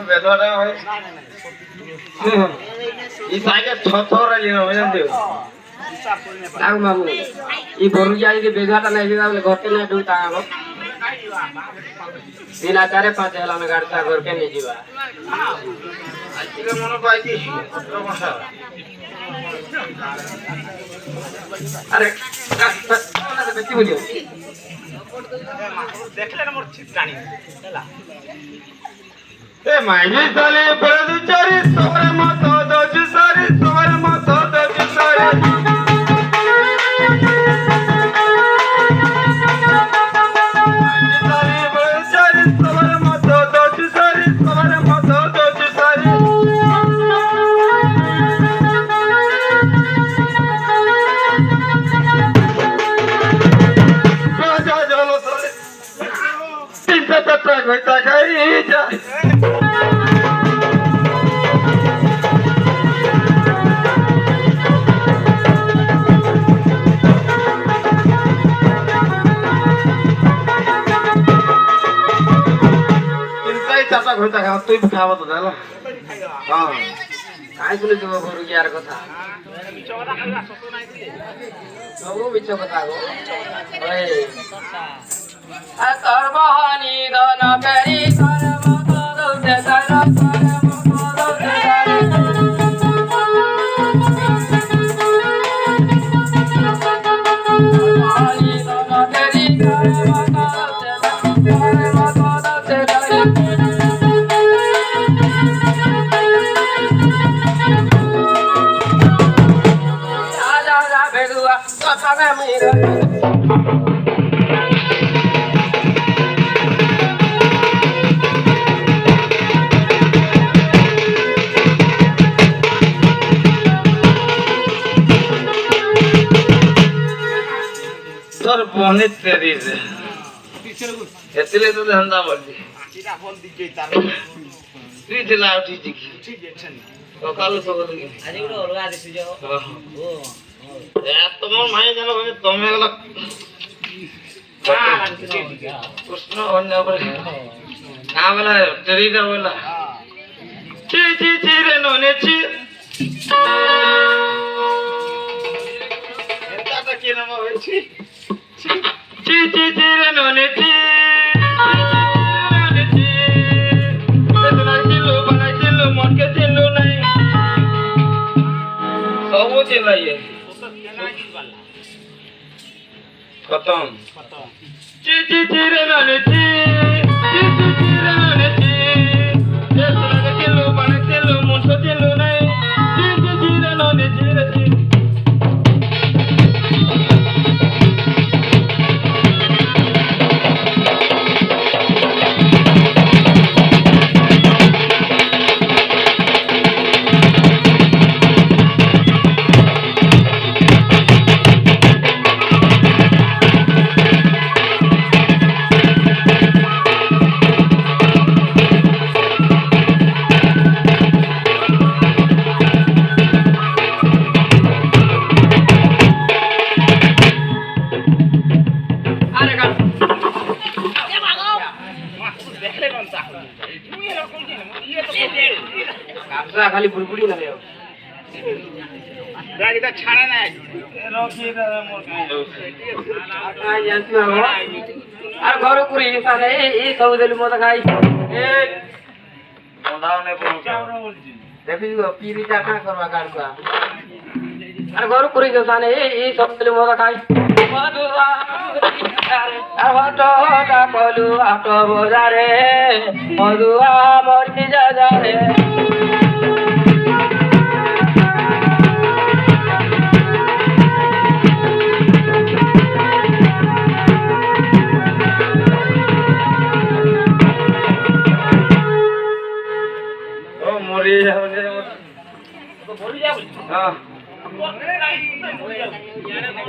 বেদনা হয় এই সাইকে ছথর আলি না বুঝলি আগ মামু এই গরু যাই যে বেগাটা নাই দিলা বলে ঘরকে না দুই টাকা গো দিনা 4-5 হেলা না গাড়ি ঘরকে নিয়ে যাবা আজকে মনে পাইছি সমস্যা আরে বেশি বলিও দেখলে না মোর চিত্রানি চলা এ মাইজি চলে বড় চারি সবার মত দজ সারি সবার মত দজ সারি তুই খাবো তো তাহলে হ্যাঁ কাই বলে দেব গরু যার কথা সবু মিছ কথা গো ওই আ সর্বহানি দন পেরি কর্ম করতে কর্ম করতে সর্বহানি দন পেরি কর্ম তোর বনিত তেরি রে এতলে তো ধান্দা বলছি আটিটা ফোন দিকে তার তুই দিলা উঠি দিকে ঠিক আছে সকাল সকাল আজ গুলো অলগা দিছি যাও ও এ তোমার মায়ে জানো তুমি গলা প্রশ্ন অন্য করে না বলা তেরিটা বলা চি চি চি রে ননে চি এটা কি নাম হইছে চি চি চি রে ননে চি মনকে চিনলো নাই সবু চিনলাইয়ে খতম চি চি চি রে ননে চি চি চি চি রে ননে চি এসলাকে চিনলো বানা চিনলো মনকে চিনলো নাই চি চি চি রে ননে চি রে চি খালি বুড়বুড়ি না দেও গাড়িটা ছাড়া নাই রকি দাদা মোর কাই জানতি বাবা আর ঘর করে সারে এই সব দেলু মত খাই এ বন্ধাওনে পৌঁছাওরা বলছি দেখি পিরি টাকা করবা কারবা আর ঘর করে সানে এই সব দেলু মত খাই মধুয়া আর হটটা কলু আটো বাজারে মধুয়া মরতি যারে মরি যাবে তো মরি যাবে হ্যাঁ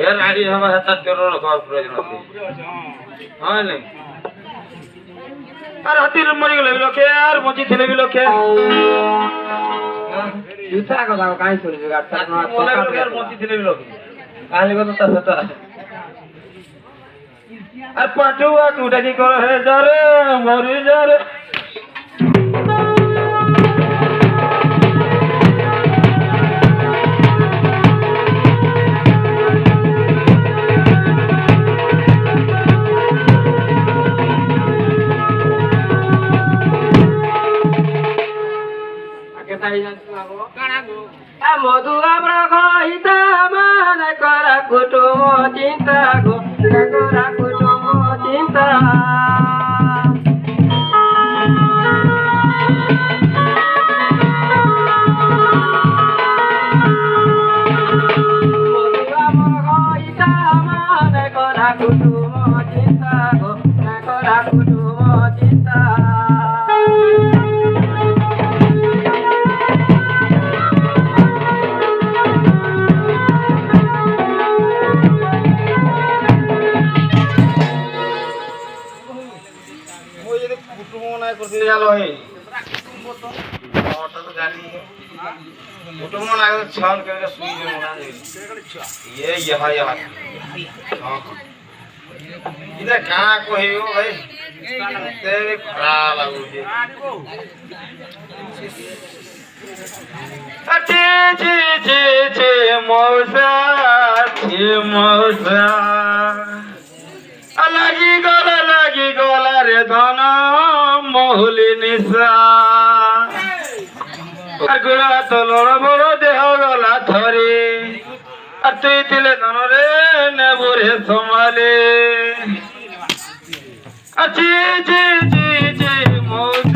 এর আড়ি হবে হাত জোর রাখার প্রয়োজন আছে হ্যাঁ নাই আর হাতির মরি গেলে লোকে আর মজি ছেলে লোকে জুতা কথা কাই চলবে গাড়টা না মনে করে আর মজি ছেলে লোকে কালি কথা তা আর পাটুয়া কুটা কি করে হে যারে মরি যারে খাই না মধু আমরা খাইতা মানে করা কুটুম চিন্তা গো করা কুটুম চিন্তা কুটুম চিন্তা গো করা কুটুম চিন্তা कुटुंब नाही करते झालो आहे तो गाडी कुटुंब नाही छान करके सुई दे मोना ये यहाँ यहाँ इधर कहाँ को है वो भाई तेरे खराब लागू जे अच्छे चे चे चे मौसा লাগি গলা রে ধন মহুলি নিশা গোলা তলর বড় দেহ গলা ধরে আর তুই দিলে ধন রে নেবরে সমালে আছি জি জি জি মৌ